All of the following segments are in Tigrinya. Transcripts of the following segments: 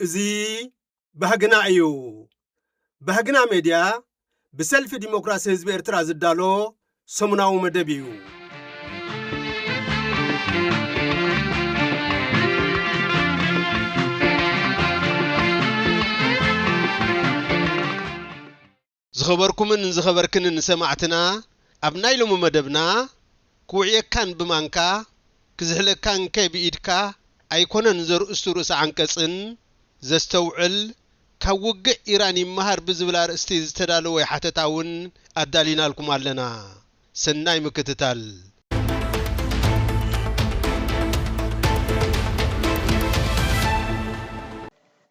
እዙ ባህግና እዩ ባህግና ሜድያ ብሰልፊ ዲሞክራሲ ህዝቢ ኤርትራ ዝዳሎ ሰሙናዊ መደብ እዩ ዝኸበርኩምን ዝኸበርክንን ሰማዕትና ኣብ ናይ ሎሚ መደብና ኩዕየካን ብማንካ ክዝሕለካን ከብኢድካ ኣይኮነን ዘርእስቱ ርእሲ አንቀጽን ዘስተውዕል ካብ ውግዕ ኢራን ይመሃር ብዝብል አርእስቲ ዝተዳለወ ሓተታውን ኣዳሊናልኩም ኣለና ሰናይ ምክትታል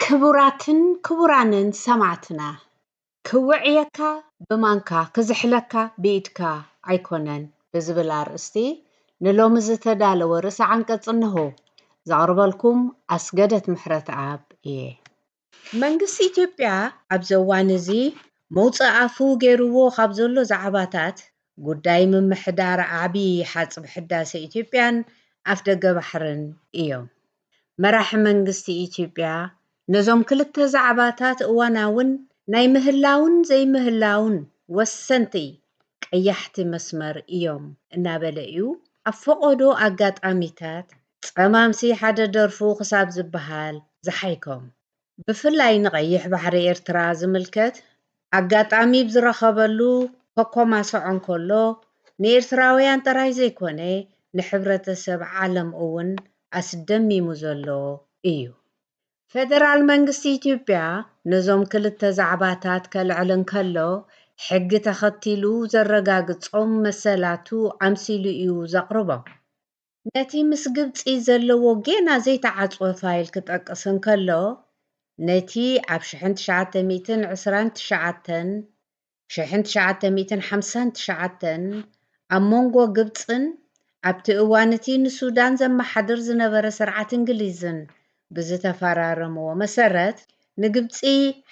ክቡራትን ክቡራንን ሰማዕትና ክውዕየካ ብማንካ ክዝሕለካ ብኢድካ ኣይኮነን ብዝብል አርእስቲ ንሎሚ ዝተዳለወ ርእሲ አንቀጽ እንሆ ዘቕርበልኩም ኣስገደት ምሕረት አብ እየ መንግስቲ ኢትዮጵያ ኣብ ዘዋን እዚ መውፅእ ኣፉ ገይርዎ ካብ ዘሎ ዛዕባታት ጉዳይ ምምሕዳር ዓብዪ ሓፅቢ ሕዳሴ ኢትዮጵያን ኣፍ ደገ ባሕርን እዮም መራሒ መንግስቲ ኢትዮጵያ ነዞም ክልተ ዛዕባታት እዋናውን ናይ ምህላውን ዘይምህላውን ወሰንቲ ቀያሕቲ መስመር እዮም እናበለ እዩ ኣብ ፈቆዶ ኣጋጣሚታት ጸማምሲ ሓደ ደርፉ ክሳብ ዝበሃል ዝሓይኮም ብፍላይ ንቀይሕ ባሕሪ ኤርትራ ዝምልከት ኣጋጣሚ ብዝረኸበሉ ከኮማስዖን ከሎ ንኤርትራውያን ጥራይ ዘይኮነ ንሕብረተሰብ ዓለም እውን ኣስደሚሙ ዘሎ እዩ ፌደራል መንግስቲ ኢትዮጵያ ነዞም ክልተ ዛዕባታት ከልዕልን ከሎ ሕጊ ተኸቲሉ ዘረጋግጾም መሰላቱ ኣምሲሉ እዩ ዘቕርቦም ነቲ ምስ ግብፂ ዘለዎ ጌና ዘይተዓጽወ ፋይል ክጠቅስን ከሎ ነቲ ኣብ 1959 ኣብ መንጎ ግብፅን ኣብቲ እዋንቲ ንሱዳን ዘመሓድር ዝነበረ ስርዓት እንግሊዝን ብዝተፈራረመዎ መሰረት ንግብፂ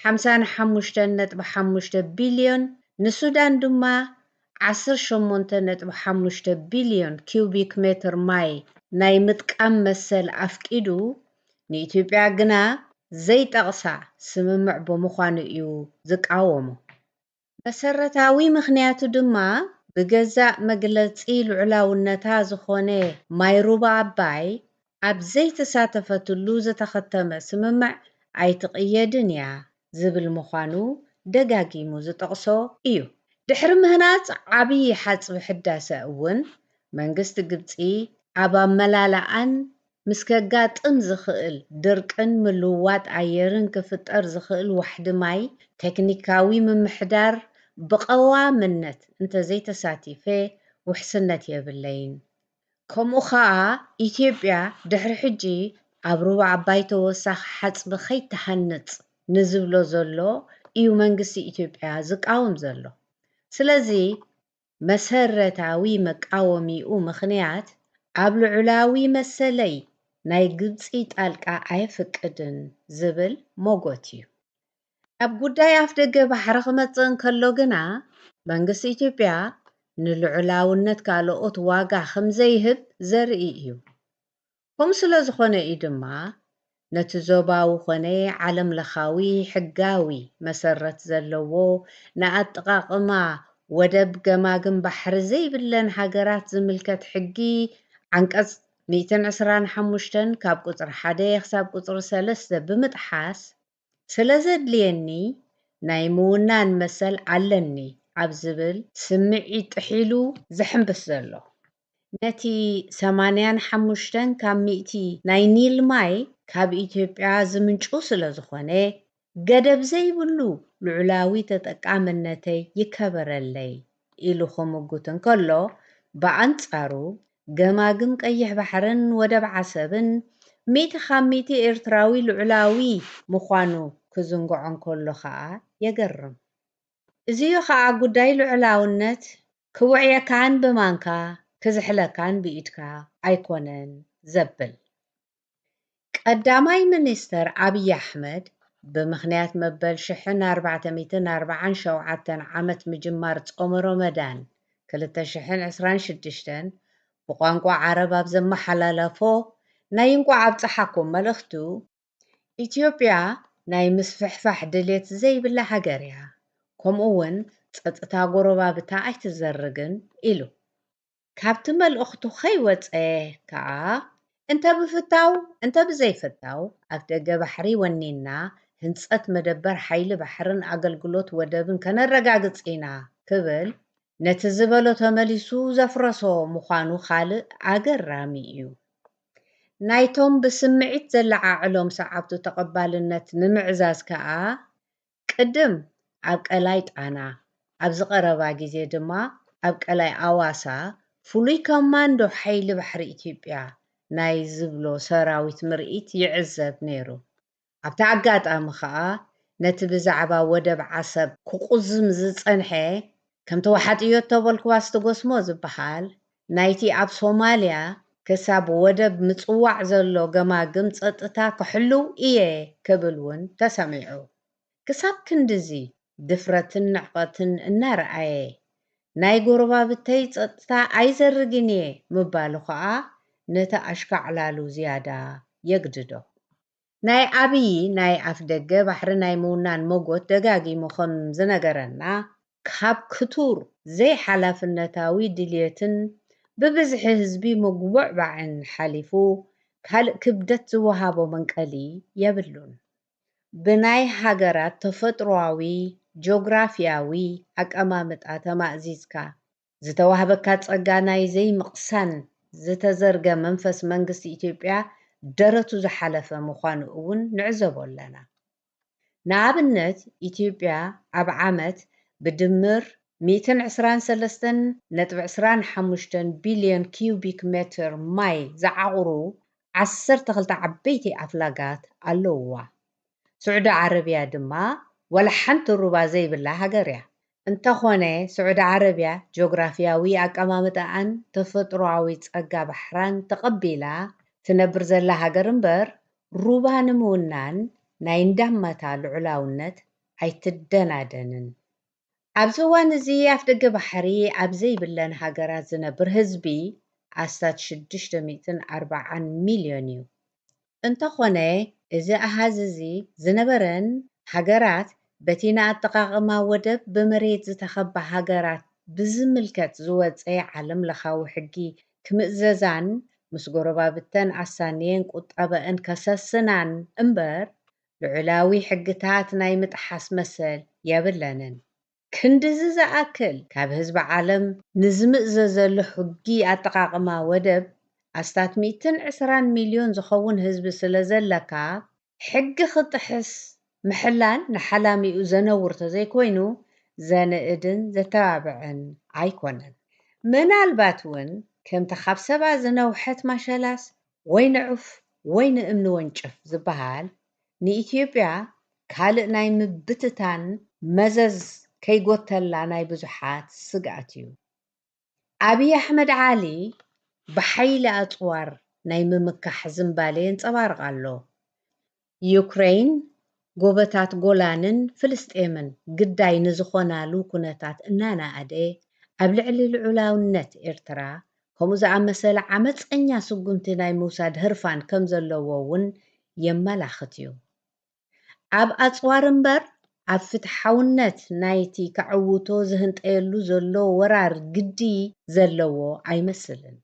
55.5 ቢልዮን ንሱዳን ድማ 18.5 ቢልዮን ኪዩቢክ ሜትር ማይ ናይ ምጥቃም መሰል ኣፍቂዱ ንኢትዮጵያ ግና ዘይጠቕሳ ስምምዕ ብምዃኑ እዩ ዝቃወሙ መሰረታዊ ምኽንያቱ ድማ ብገዛእ መግለፂ ልዑላውነታ ዝኾነ ማይ ሩባ ኣባይ ኣብ ዘይተሳተፈትሉ ዝተኸተመ ስምምዕ ኣይትቕየድን እያ ዝብል ምዃኑ ደጋጊሙ ዝጠቕሶ እዩ ድሕሪ ምህናፅ ዓብዪ ሓፅቢ ሕዳሰ እውን መንግስቲ ግብፂ ኣብ ኣመላልኣን ምስ ከጋጥም ዝኽእል ድርቅን ምልውዋጥ ኣየርን ክፍጠር ዝኽእል ዋሕዲ ማይ ቴክኒካዊ ምምሕዳር ብቐዋምነት እንተዘይተሳቲፈ ውሕስነት የብለይን ከምኡ ከዓ ኢትዮጵያ ድሕሪ ሕጂ ኣብ ሩባ ኣባይ ተወሳኺ ሓፅቢ ከይተሃንፅ ንዝብሎ ዘሎ እዩ መንግስቲ ኢትዮጵያ ዝቃወም ዘሎ ስለዚ መሰረታዊ መቃወሚኡ ምኽንያት ኣብ ልዑላዊ መሰለይ ናይ ግብፂ ጣልቃ ኣይፍቅድን ዝብል ሞጎት እዩ ኣብ ጉዳይ ኣፍ ደገ ባሕሪ ክመፅእ እንከሎ ግና መንግስቲ ኢትዮጵያ ንልዑላውነት ካልኦት ዋጋ ከምዘይህብ ዘርኢ እዩ ከምኡ ስለ ዝኾነ እዩ ድማ ነቲ ዞባዊ ኮነ ዓለም ለኻዊ ሕጋዊ መሰረት ዘለዎ ንኣጠቃቅማ ወደብ ገማግም ባሕሪ ዘይብለን ሃገራት ዝምልከት ሕጊ አንቀጽ 125 ካብ ቁፅሪ 1 ክሳብ ቁፅሪ 3 ብምጥሓስ ስለዘድልየኒ ናይ ምውናን መሰል ኣለኒ ኣብ ዝብል ስምዒት ጥሒሉ ዝሕምብስ ዘሎ ነቲ 85 ካብ 100 ናይ ኒል ማይ ካብ ኢትዮጵያ ዝምንጩ ስለ ዝኾነ ገደብ ዘይብሉ ልዑላዊ ተጠቃምነተይ ይከበረለይ ኢሉ ክምጉት እንከሎ ብኣንጻሩ ገማግም ቀይሕ ባሕርን ወደብ ዓሰብን 100% ኤርትራዊ ልዑላዊ ምዃኑ ክዝንግዖ እንከሎ ከዓ የገርም እዚዮ ከዓ ጉዳይ ልዑላውነት ክውዕየካን ብማንካ ክዝሕለካን ብኢድካ ኣይኮነን ዘብል ቀዳማይ ሚኒስተር ኣብይ ኣሕመድ ብምኽንያት መበል 1447 ዓመት ምጅማር ጾም ረመዳን 2026 ብቋንቋ ዓረብ ኣብ ዘመሓላለፎ ናይ እንቋ ኣብፀሓኩም መልእኽቱ ኢትዮጵያ ናይ ምስፍሕፋሕ ድሌት ዘይብላ ሃገር እያ ከምኡ እውን ፀጥታ ጎረባብታ ኣይትዘርግን ኢሉ ካብቲ መልእኽቱ ከይወፀ ከዓ እንተ ብፍታው እንተ ብዘይፍታው ኣብ ደገ ባሕሪ ወኒና ህንፀት መደበር ሓይሊ ባሕርን ኣገልግሎት ወደብን ከነረጋግፅ ኢና ክብል ነቲ ዝበሎ ተመሊሱ ዘፍረሶ ምዃኑ ካልእ ኣገራሚ እዩ ናይቶም ብስምዒት ዘለዓዕሎም ሰዓብቲ ተቐባልነት ንምዕዛዝ ከዓ ቅድም ኣብ ቀላይ ጣና ኣብ ዝቐረባ ግዜ ድማ ኣብ ቀላይ ኣዋሳ ፍሉይ ኮማንዶ ሓይሊ ባሕሪ ኢትዮጵያ ናይ ዝብሎ ሰራዊት ምርኢት ይዕዘብ ነይሩ ኣብቲ ኣጋጣሚ ከዓ ነቲ ብዛዕባ ወደብ ዓሰብ ክቁዝም ዝፀንሐ ከምቲ ዋሓጥዮ ተበልክዋ ስትጎስሞ ዝበሃል ናይቲ ኣብ ሶማልያ ክሳብ ወደብ ምፅዋዕ ዘሎ ገማግም ፀጥታ ክሕልው እየ ክብል እውን ተሰሚዑ ክሳብ ክንድዚ ድፍረትን ንዕቐትን እናረኣየ ናይ ጎረባብተይ ፀጥታ ኣይዘርግን እየ ምባሉ ከዓ ነቲ ኣሽካዕላሉ ዝያዳ የግድዶ ናይ ዓብዪ ናይ ኣፍ ደገ ባሕሪ ናይ ምውናን መጎት ደጋጊሙ ከም ዝነገረና ካብ ክቱር ዘይሓላፍነታዊ ድልየትን ብብዝሒ ህዝቢ መጉቡዕ ባዕን ሓሊፉ ካልእ ክብደት ዝወሃቦ መንቀሊ የብሉን ብናይ ሃገራት ተፈጥሮኣዊ ጂኦግራፊያዊ ኣቀማምጣ ተማእዚዝካ ዝተዋህበካ ፀጋ ናይ ዘይምቕሳን ዝተዘርገ መንፈስ መንግስቲ ኢትዮጵያ ደረቱ ዝሓለፈ ምዃኑ እውን ንዕዘቦ ኣለና ንኣብነት ኢትዮጵያ ኣብ ዓመት ብድምር 123.25 ቢልዮን ኪዩቢክ ሜትር ማይ ዝዓቑሩ 12 ዓበይቲ ኣፍላጋት ኣለውዋ ስዑዲ ዓረብያ ድማ ወላ ሓንቲ ሩባ ዘይብላ ሃገር እያ እንተኾነ ስዑዲ ዓረብያ ጂኦግራፊያዊ ኣቀማምጣኣን ተፈጥሮኣዊ ፀጋ ባሕራን ተቐቢላ ትነብር ዘላ ሃገር እምበር ሩባ ንምውናን ናይ እንዳመታ ልዑላውነት ኣይትደናደንን ኣብዚ እዋን እዚ ኣፍ ደገ ባሕሪ ኣብ ዘይብለን ሃገራት ዝነብር ህዝቢ ኣስታት 640 ሚልዮን እዩ እንተኾነ እዚ ኣሃዝ እዚ ዝነበረን ሃገራት በቲ ንኣጠቃቕማ ወደብ ብመሬት ዝተኸባ ሃገራት ብዝምልከት ዝወፀ ዓለም ለኻዊ ሕጊ ክምእዘዛን ምስ ጎረባብተን ኣሳንየን ቁጠበአን ከሰስናን እምበር ልዑላዊ ሕግታት ናይ ምጥሓስ መሰል የብለንን ክንድዚ ዝኣክል ካብ ህዝቢ ዓለም ንዝምእዘዘሉ ሕጊ ኣጠቃቕማ ወደብ ኣስታት 120 ሚልዮን ዝኸውን ህዝቢ ስለ ዘለካ ሕጊ ክጥሕስ ምሕላን ንሓላሚኡ ዘነውር ተዘይኮይኑ ዘንእድን ዘተባብዕን ኣይኮነን ምናልባት እውን ከምቲ ካብ ሰባ ዝነውሐት ማሸላስ ወይ ንዑፍ ወይ ንእምኒ ወንጭፍ ዝበሃል ንኢትዮጵያ ካልእ ናይ ምብትታን መዘዝ ከይጎተላ ናይ ብዙሓት ስጋኣት እዩ ኣብዪ ኣሕመድ ዓሊ ብሓይሊ ኣፅዋር ናይ ምምካሕ ዝምባለ የንፀባርቕ ኣሎ ዩክሬን ጎበታት ጎላንን ፍልስጤምን ግዳይ ንዝኾናሉ ኩነታት እናናኣደ ኣብ ልዕሊ ልዑላውነት ኤርትራ ከምኡ ዝኣመሰለ ዓመፀኛ ስጉምቲ ናይ ምውሳድ ህርፋን ከም ዘለዎ እውን የመላኽት እዩ ኣብ ኣፅዋር እምበር ኣብ ፍትሓውነት ናይቲ ክዕውቶ ዝህንጠየሉ ዘሎ ወራር ግዲ ዘለዎ ኣይመስልን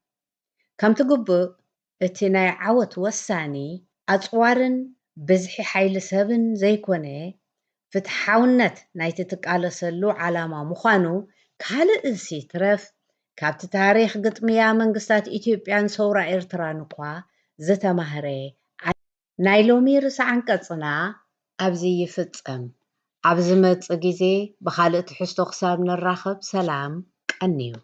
ከምቲ ግቡእ እቲ ናይ ዓወት ወሳኒ ኣፅዋርን ብዝሒ ሓይሊ ሰብን ዘይኮነ ፍትሓውነት ናይቲ ትቃለሰሉ ዓላማ ምዃኑ ካልእ እሲ ትረፍ ካብቲ ታሪክ ግጥምያ መንግስታት ኢትዮጵያን ሰውራ ኤርትራን እኳ ዝተማህረ ናይ ሎሚ ርእሲ አንቀጽና ኣብዚ ይፍጸም። ኣብ ዝመጽእ ግዜ ብኻልእ ትሕዝቶ ክሳብ ንራኸብ ሰላም ቀኒዩ።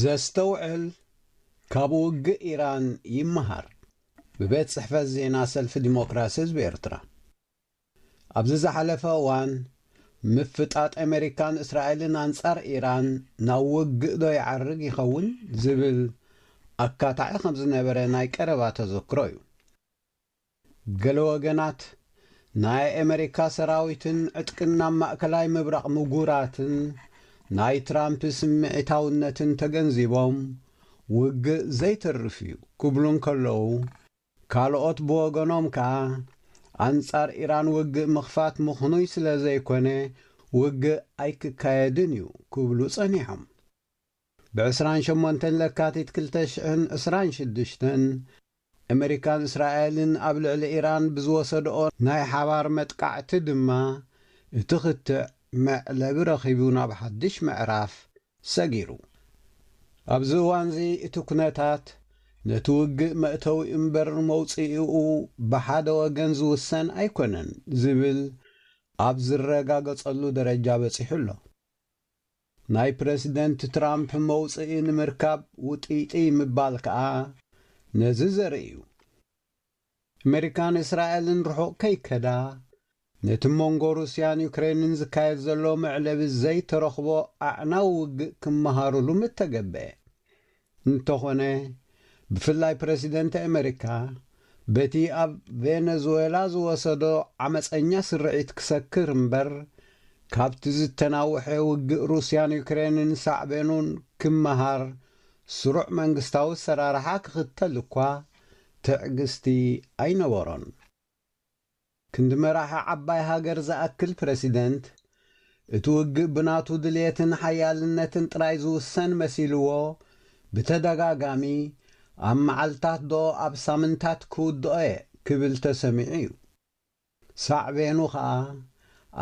ዘስተውዕል ካብ ውግእ ኢራን ይመሃር ብቤት ጽሕፈት ዜና ሰልፊ ዲሞክራሲ ህዝቢ ኤርትራ ኣብዚ ዝሓለፈ እዋን ምፍጣጥ ኣሜሪካን እስራኤልን አንጻር ኢራን ናብ ውግእ ዶ ይዓርግ ይኸውን ዝብል ኣካታዒ ከም ዝነበረ ናይ ቀረባ ተዘክሮ እዩ። ገለ ወገናት ናይ ኣሜሪካ ሰራዊትን ዕጥቅና ማእከላይ ምብራቕ ምጉራትን ናይ ትራምፕ ስምዒታውነትን ተገንዚቦም ውግእ ዘይተርፍ እዩ ክብሉን ከለዉ ካልኦት ብወገኖም ከዓ ኣንጻር ኢራን ውግእ ምኽፋት ምኽኑይ ስለ ዘይኮነ ውግእ ኣይክካየድን እዩ ክብሉ ጸኒሖም። ብ28 ለካቲት 2026 ኣሜሪካን እስራኤልን ኣብ ልዕሊ ኢራን ብዝወሰድኦ ናይ ሓባር መጥቃዕቲ ድማ እቲ ኽትዕ መዕለቢ ረኺቡ ናብ ሓድሽ ምዕራፍ ሰጊሩ። ኣብዚ እዋን እዚ እቲ ኩነታት ነቲ ውግእ መእተዊ እምበር መውፅኡ ብሓደ ወገን ዝውሰን ኣይኮነን ዝብል ኣብ ዝረጋገጸሉ ደረጃ በፂሑ ኣሎ። ናይ ፕሬዚደንት ትራምፕ መውፅኢ ንምርካብ ውጢጢ ምባል ከዓ ነዚ ዘርኢ እዩ። ኣሜሪካን እስራኤልን ርሑቕ ከይከዳ ነቲ መንጎ ሩስያን ዩክሬንን ዝካየድ ዘሎ መዕለቢ ዘይተረኽቦ ኣዕናዊ ውግእ ክመሃሩሉ ምተገብአ እንተኾነ ብፍላይ ፕሬዚደንት ኣሜሪካ በቲ ኣብ ቬነዙዌላ ዝወሰዶ ዓመፀኛ ስርዒት ክሰክር እምበር ካብቲ ዝተናውሐ ውግእ ሩስያን ዩክሬንን ሳዕቤኑን ክመሃር ስሩዕ መንግስታዊ ሰራርሓ ክኽተል እኳ ትዕግስቲ ኣይነበሮን። ክንዲ መራሒ ዓባይ ሃገር ዝኣክል ፕሬሲደንት እቲ ውግእ ብናቱ ድልየትን ሓያልነትን ጥራይ ዝውሰን መሲልዎ ብተደጋጋሚ ኣብ መዓልታት ዶ ኣብ ሳምንታት ክውድኦ ክብል ተሰሚዑ እዩ። ሳዕቤኑ ከዓ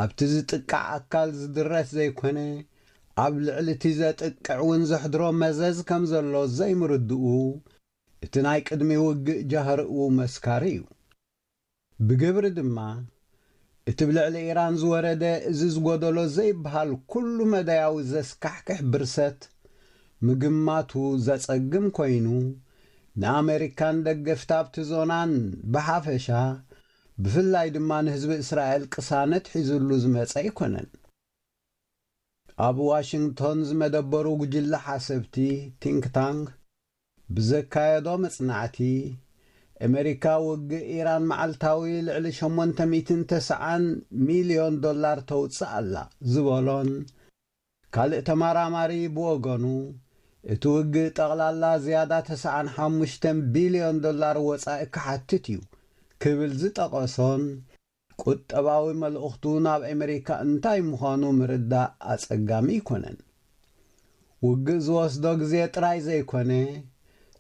ኣብቲ ዝጥቃዕ ኣካል ዝድረስ ዘይኮነ ኣብ ልዕሊ እቲ ዘጥቅዕ እውን ዘሕድሮ መዘዝ ከም ዘሎ ዘይምርድኡ እቲ ናይ ቅድሚ ውግእ ጃህርእዉ መስካሪ እዩ። ብግብሪ ድማ እቲ ብልዕሊ ኢራን ዝወረደ እዚ ዝጐደሎ ዘይበሃል ኩሉ መዳያዊ ዘስካሕክሕ ብርሰት ምግማቱ ዘጸግም ኮይኑ ንኣሜሪካን ደገፍቲ ኣብቲ ዞናን ብሓፈሻ ብፍላይ ድማ ንህዝቢ እስራኤል ቅሳነት ሒዙሉ ዝመጸ ኣይኮነን። ኣብ ዋሽንግቶን ዝመደበሩ ጉጅለ ሓሰብቲ ቲንክታንክ ብዘካየዶ መጽናዕቲ ኣሜሪካ ውግእ ኢራን መዓልታዊ ልዕሊ 890 ሚልዮን ዶላር ተውፅእ ኣላ ዝበሎን ካልእ ተመራማሪ ብወገኑ እቲ ውግእ ጠቕላላ ዝያዳ 95 ቢልዮን ዶላር ወጻኢ ክሓትት እዩ ክብል ዝጠቐሶን ቁጠባዊ መልእኽቱ ናብ ኣሜሪካ እንታይ ምዃኑ ምርዳእ ኣጸጋሚ ይኮነን። ውግእ ዝወስዶ ግዜ ጥራይ ዘይኮነ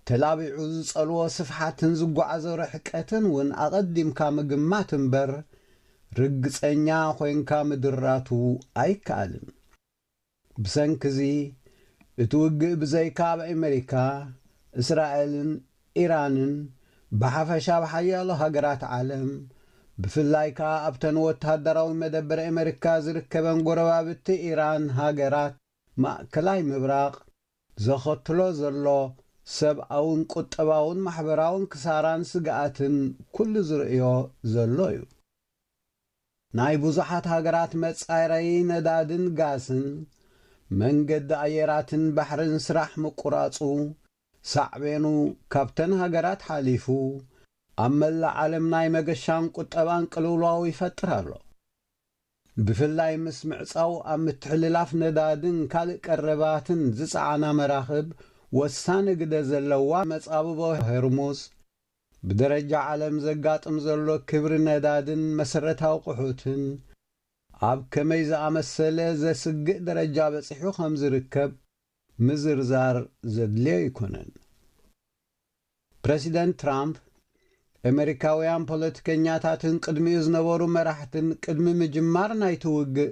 ተላቢዑ ዝጸልዎ ስፍሓትን ዝጓዓዞ ርሕቀትን እውን ኣቐዲምካ ምግማት እምበር ርግጸኛ ኾይንካ ምድራቱ ኣይከኣልን። ብሰንኪ እቲ ውግእ ብዘይካ ኣብ ኣሜሪካ እስራኤልን ኢራንን ብሓፈሻ ብሓያሎ ሃገራት ዓለም ብፍላይ ከዓ ኣብተን ወተሃደራዊ መደበር ኣሜሪካ ዝርከበን ጎረባብቲ ኢራን ሃገራት ማእከላይ ምብራቕ ዘኸትሎ ዘሎ ሰብኣውን ቁጠባውን ማሕበራውን ክሳራን ስግኣትን ኩሉ ዝርእዮ ዘሎ እዩ። ናይ ብዙሓት ሃገራት መጻረዪ ነዳድን ጋስን መንገዲ ኣየራትን ባሕርን ስራሕ ምቁራጹ ሳዕቤኑ ካብተን ሃገራት ሓሊፉ ኣብ መላእ ዓለም ናይ መገሻን ቁጠባን ቅልውላው ይፈጥር ኣሎ። ብፍላይ ምስ ምዕጻው ኣብ ምትሕልላፍ ነዳድን ካልእ ቀረባትን ዝጸዓና መራኽብ ወሳኒ ግደ ዘለዋ መጻብቦ ሄርሙዝ ብደረጃ ዓለም ዘጋጥም ዘሎ ክብሪ ነዳድን መሰረታዊ ቁሑትን ኣብ ከመይ ዝኣመሰለ ዘስግእ ደረጃ በፂሑ ከም ዝርከብ ምዝርዛር ዘድልዮ ይኮነን። ፕሬዚደንት ትራምፕ ኣሜሪካውያን ፖለቲከኛታትን ቅድሚኡ ዝነበሩ መራሕትን ቅድሚ ምጅማር ናይቲ ውግእ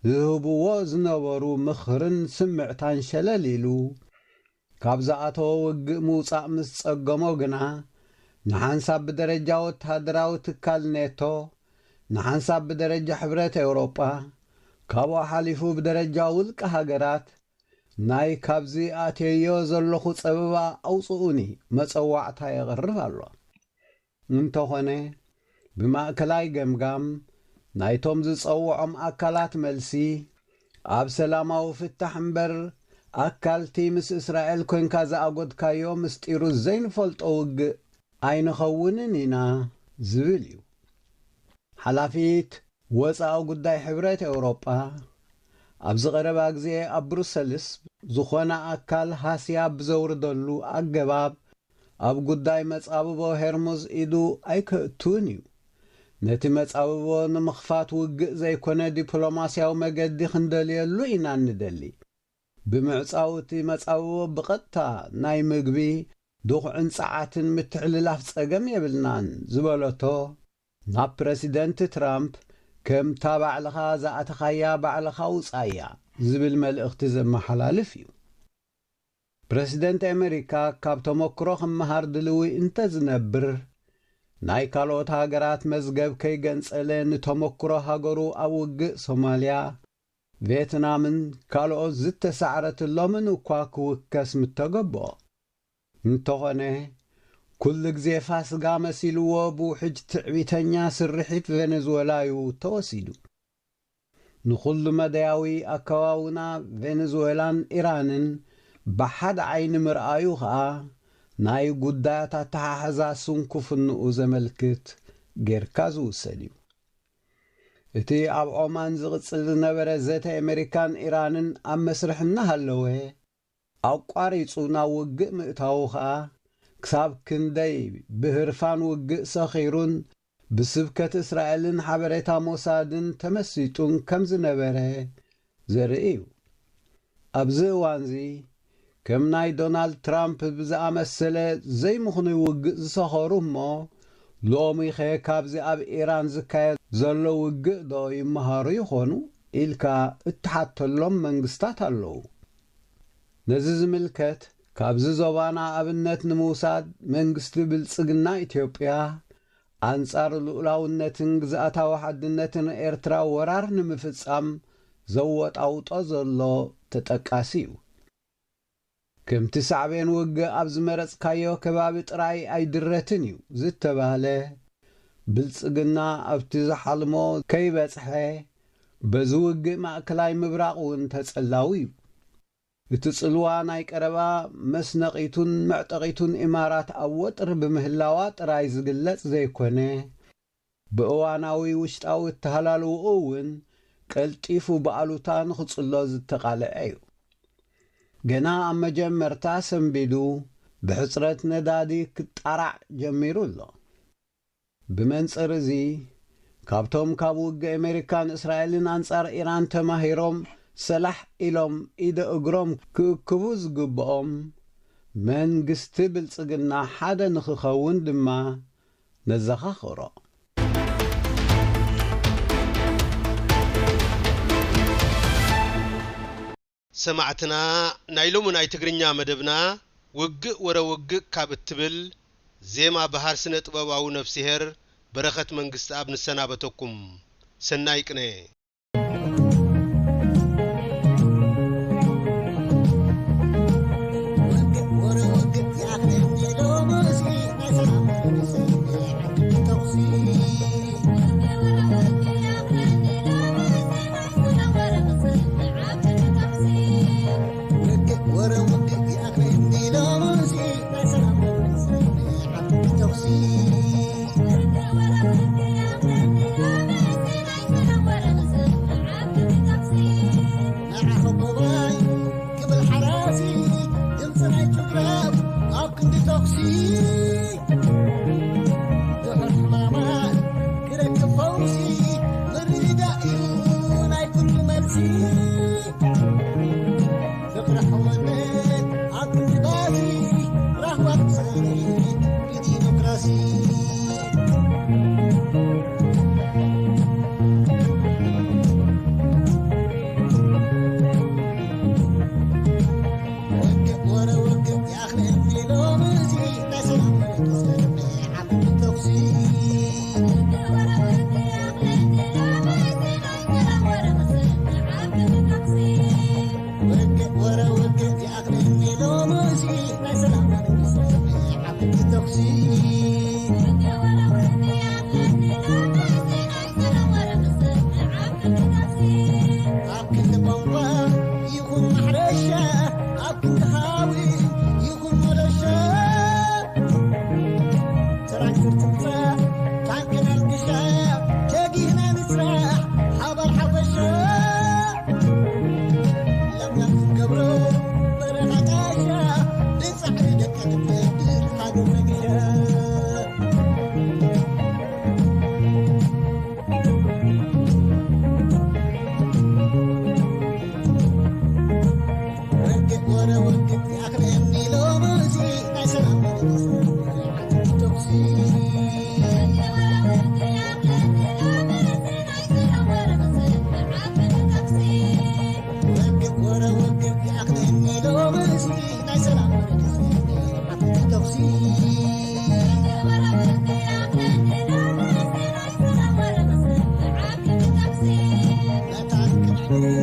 ዝህብዎ ዝነበሩ ምኽርን ስምዕታን ሸለል ኢሉ ካብ ዝኣተወ ውግእ ምውፃእ ምስ ጸገሞ ግና ንሓንሳብ ብደረጃ ወተሃደራዊ ትካል ኔቶ ንሓንሳብ ብደረጃ ሕብረት ኤውሮጳ ካብኡ ሓሊፉ ብደረጃ ውልቀ ሃገራት ናይ ካብዚ ኣትየዮ ዘለኹ ጸበባ ኣውፅኡኒ መጸዋዕታ የቕርብ ኣሎ። እንተኾነ ብማእከላይ ገምጋም ናይቶም ዝጸውዖም ኣካላት መልሲ ኣብ ሰላማዊ ፍታሕ እምበር ኣካልቲ ምስ እስራኤል ኮንካ ዝኣጐድካዮ ምስጢሩ ዘይንፈልጦ ውግእ ኣይንኸውንን ኢና ዝብል እዩ። ሓላፊት ወፃኢ ጉዳይ ሕብረት ኤውሮጳ ኣብዚ ቀረባ ግዜ ኣብ ብሩሰልስ ዝኾነ ኣካል ሃስያብ ብዘውርደሉ ኣገባብ ኣብ ጉዳይ መጻብቦ ሄርሙዝ ኢዱ ኣይከእቱን እዩ። ነቲ መጻብቦ ንምኽፋት ውግእ ዘይኮነ ዲፕሎማስያዊ መገዲ ክንደልየሉ ኢና ንደሊ። ብምዕጻው እቲ መጻብቦ ብቐጥታ ናይ ምግቢ ድኹዕን ጸዓትን ምትሕልላፍ ጸገም የብልናን ዝበለቶ ናብ ፕረሲደንት ትራምፕ ከምታ ባዕልኻ ዝኣተኻያ ባዕልኻ ውፃያ ዝብል መልእኽቲ ዘመሓላልፍ እዩ። ፕረሲደንት ኣሜሪካ ካብ ተመክሮ ክመሃር ድልዊ እንተዝነብር ናይ ካልኦት ሃገራት መዝገብ ከይገንጸለ ንተመክሮ ሃገሩ ኣብ ውግእ ሶማልያ፣ ቪየትናምን ካልኦት ዝተሳዕረትሎምን እኳ ክውከስ ምተገብኦ እንተኾነ ኩሉ ግዜ ፋስጋ መሲልዎ ብውሕጅ ትዕቢተኛ ስርሒት ቬኔዙዌላ እዩ ተወሲዱ። ንኹሉ መደያዊ ኣከባቢና ቬኔዙዌላን ኢራንን ብሓደ ዓይኒ ምርኣዩ ኸዓ ናይ ጉዳያት ኣተሓሕዛ ስንኩፍንኡ ዘመልክት ጌርካ ዝውሰድ እዩ። እቲ ኣብ ኦማን ዝቕጽል ዝነበረ ዘተ ኣሜሪካን ኢራንን ኣብ መስርሕ እናሃለወ ኣቋሪጹ ናብ ውግእ ምእታዉ ኸዓ ክሳብ ክንደይ ብህርፋን ውግእ ሰኺሩን ብስብከት እስራኤልን ሓበሬታ ሞሳድን ተመሲጡን ከም ዝነበረ ዘርኢ እዩ። ኣብዚ እዋንዚ ከም ናይ ዶናልድ ትራምፕ ብዝኣመሰለ ዘይምኽኑ ውግእ ዝሰኸሩ እሞ ሎሚ ኸ ካብዚ ኣብ ኢራን ዝካየድ ዘሎ ውግእ ዶ ይመሃሩ ይኾኑ ኢልካ እትሓተሎም መንግስታት ኣለዉ። ነዚ ዝምልከት ካብዚ ዞባና ኣብነት ንምውሳድ መንግስቲ ብልጽግና ኢትዮጵያ ኣንጻር ልኡላውነትን ግዝኣታዊ ሓድነትን ኤርትራ ወራር ንምፍጻም ዘወጣውጦ ዘሎ ተጠቃሲ እዩ። ከምቲ ሳዕቤን ውግእ ኣብ ዝመረጽካዮ ከባቢ ጥራይ ኣይድረትን እዩ ዝተባህለ ብልጽግና ኣብቲ ዝሓልሞ ከይበጽሐ በዚ ውግእ ማእከላይ ምብራቕ እውን ተጸላዊ እዩ። እቲ ጽልዋ ናይ ቀረባ መስነቒቱን መዕጠቒቱን ኢማራት ኣብ ወጥሪ ብምህላዋ ጥራይ ዝግለጽ ዘይኮነ ብእዋናዊ ውሽጣዊ እተሃላልውኡ እውን ቀልጢፉ ብኣሉታ ንኽጽሎ ዝተቓልዐ እዩ። ገና ኣብ መጀመርታ ሰንቢዱ ብሕፅረት ነዳዲ ክጣራዕ ጀሚሩ ኣሎ። ብመንጽር እዚ ካብቶም ካብ ውግእ ኣሜሪካን እስራኤልን ኣንጻር ኢራን ተማሂሮም ሰላሕ ኢሎም ኢደ እግሮም ክእክቡ ዝግብኦም መንግስቲ ብልጽግና ሓደ ንኽኸውን ድማ ነዘኻኽሮ። ሰማዕትና ናይ ሎሙ ናይ ትግርኛ መደብና ውግእ ወረ ውግእ ካብ እትብል ዜማ ባህር ስነ ጥበባዊ ነፍሲሄር በረኸት መንግስቲ ኣብ ንሰናበተኩም ሰናይ ቅኔ እዩ